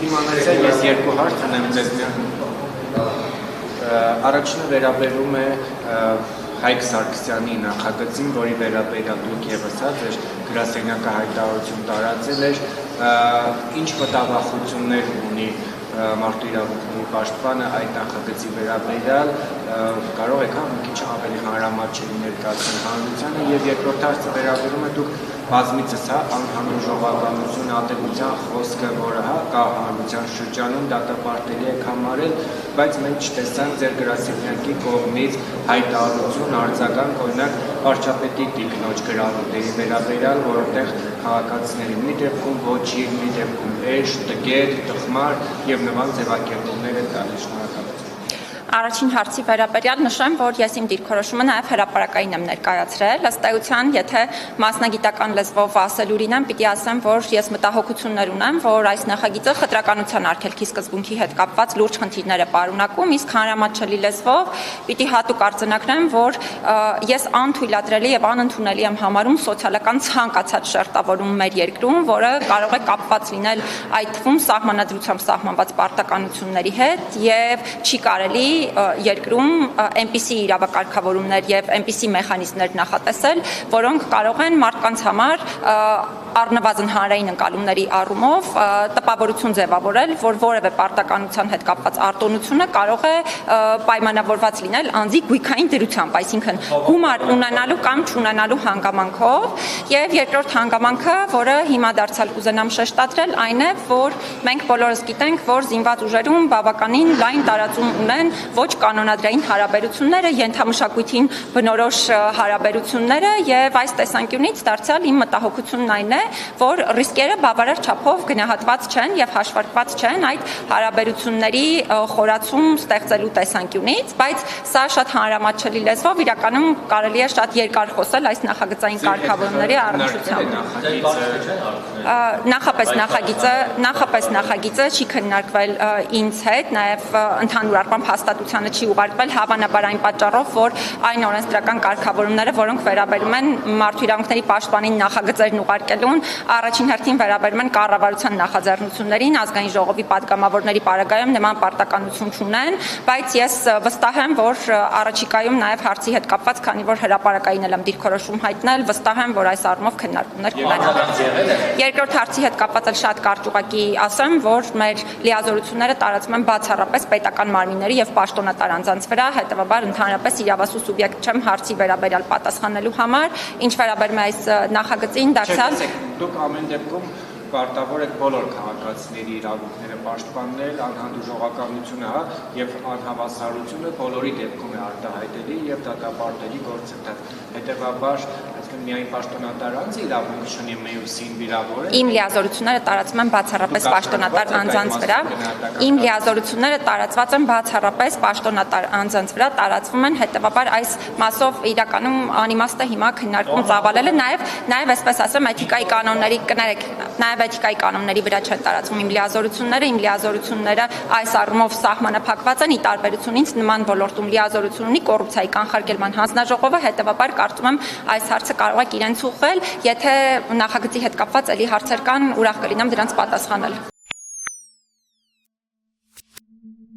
Դիմանացիա ես երկու հարց ունեմ ձեզ միան։ Առաջինը վերաբերում է Հայկ Սարգսյանի նախագծին, որի վերաբերյալ դուք ևս ձեր գրասենյակը հայտարարություն տարածել էր, ինչ մտավախություններ ունի մարդու իրավունքների պաշտպանը այդ նախագծի վերաբերյալ, կարող եք մի քիչ ավելի հանրամատչելի ներկայացնել հանրությանը, եւ երկրորդ հարցը վերաբերում է դուք բազմիցս անհանուր ժողովրդականություն ատելության խոսքը, որը կա հանրության շրջանում, դատապարտելի եք համարել, բայց մենք չտեսանք ձեր գրասենյակի կողմից հայտարարություն, արձագանք, օրինակ վարչապետի տիկնոջ գրառույթների վերաբերյալ, որտեղ քաղաքացիների մի դեպքում ոչինչ, մի դեպքում էշ, տգետ, տխմար եւ նման ձևակերպումներ են տալիս։ Շնորհակալություն։ Առաջին հարցի վերաբերյալ նշեմ, որ ես իմ դիրքորոշումը նաև հրապարակային եմ ներկայացրել, ըստ էության, եթե մասնագիտական լեզվով ասելուրին եմ, պիտի ասեմ, որ ես մտահոգություններ ունեմ, որ այս նախագիծը խտրականության արգելքի սկզբունքի հետ կապված լուրջ խնդիրներ է պարունակում, իսկ հանրամատչելի լեզվով պիտի հատուկ արձանագրեմ, որ ես անթույլատրելի եւ անընդունելի եմ համարում սոցիալական ցանկացած շերտավորում մեր երկրում, որը կարող է կապված լինել այդ թվում սահմանադրությամբ սահմանված պարտականությունների հետ եւ չի կարելի երկրում այնպիսի իրավակարգավորումներ եւ այնպիսի մեխանիզմներ նախատեսել, որոնք կարող են մարդկանց համար առնվազն հանրային ընկալումների առումով տպավորություն ձևավորել, որ որևէ պարտականության հետ կապված արտոնությունը կարող է պայմանավորված լինել անձի գույքային դրությամբ, այսինքն գումար ունենալու կամ չունենալու հանգամանքով, եւ երկրորդ հանգամանքը, որը հիմա դարձյալ կուզենամ շեշտադրել, այն է, որ մենք բոլորս գիտենք, որ զինված ուժերում բավականին լայն տարածում ունեն ոչ կանոնադրային հարաբերությունները, ենթամշակույթին բնորոշ հարաբերությունները, եւ այս տեսանկյունից դարձյալ իմ մտահոգությունն այն է, որ ռիսկերը բավարար չափով գնահատված չեն եւ հաշվարկված չեն այդ հարաբերությունների խորացում ստեղծելու տեսանկյունից, բայց սա շատ հանրամատչելի լեզվով իրականում կարելի է շատ երկար խոսել այս նախագծային կարգավորումների առնչությամբ։ Նախապես նախագիծը չի քննարկվել ինձ հետ, նաեւ ընդհանուր առմամբ հաստատությանը չի ուղարկվել, հավանաբար այն պատճառով, որ այն օրենսդրական կարգավորումները, որոնք վերաբերում են մարդու իրավունքների պաշտպանին նախագծերն ուղարկելուն, առաջին հերթին վերաբերում են կառավարության նախաձեռնություններին, ազգային ժողովի պատգամավորների պարագայում նման պարտականություն չունեն, բայց ես վստահ եմ, որ առաջիկայում նաև հարցի հետ կապված, քանի որ հրապարակային եմ դիրքորոշում հայտնել, վստահ եմ, որ այս առումով քննարկումներ կունենան։ Երկրորդ հարցի հետ կապված էլ շատ կարճ ուղղակի ասեմ, որ մեր լիազորությունները տարածվում են բացառապես պետական մարմինների եւ պաշտոնատար անձանց վրա, հետեւաբար ընդհանրապես իրավասու սուբյեկտ չեմ հարցի վերաբերյալ պատասխանելու համար, ինչ վերաբերում է այս նախագծին, դարձյալ դուք ամեն դեպքում պարտավոր եք բոլոր քաղաքացիների իրավունքները պաշտպանել, անհանդուրժ ժողովրդականությունը եւ անհավասարությունը բոլորի դեպքում է արտահայտելի եւ դատապարտելի գործընթաց։ Հետեւաբար, այսինքն միայն պաշտոնատար անձը իրավունք չունի մյուսին վիրավորել։ Իմ լիազորությունները տարածվում են բացառապես պաշտոնատար անձանց վրա։ Իմ լիազորությունները տարածված են բացառապես պաշտոնատար անձանց վրա, տարածվում են, հետեւաբար այս մասով իրականում անիմաստ է հիմա քննարկում ծավալելը, նաեւ այսպես ասեմ, էթիկայի կանոնների կներեք, նաեւ էթիկայի կանոնների վրա չեն տարածվում իմ լիազորությունները այս առումով սահմանափակված են, ի տարբերություն ինձ նման ոլորտում լիազորություն ունի կոռուպցիայի կանխարգելման հանձնաժողովը, հետեւաբար կարծում եմ այս հարցը կարող եք իրենց ուղղել, եթե նախագծի հետ կապված էլի հարցեր կան, ուրախ կլինեմ դրանց պատասխանել։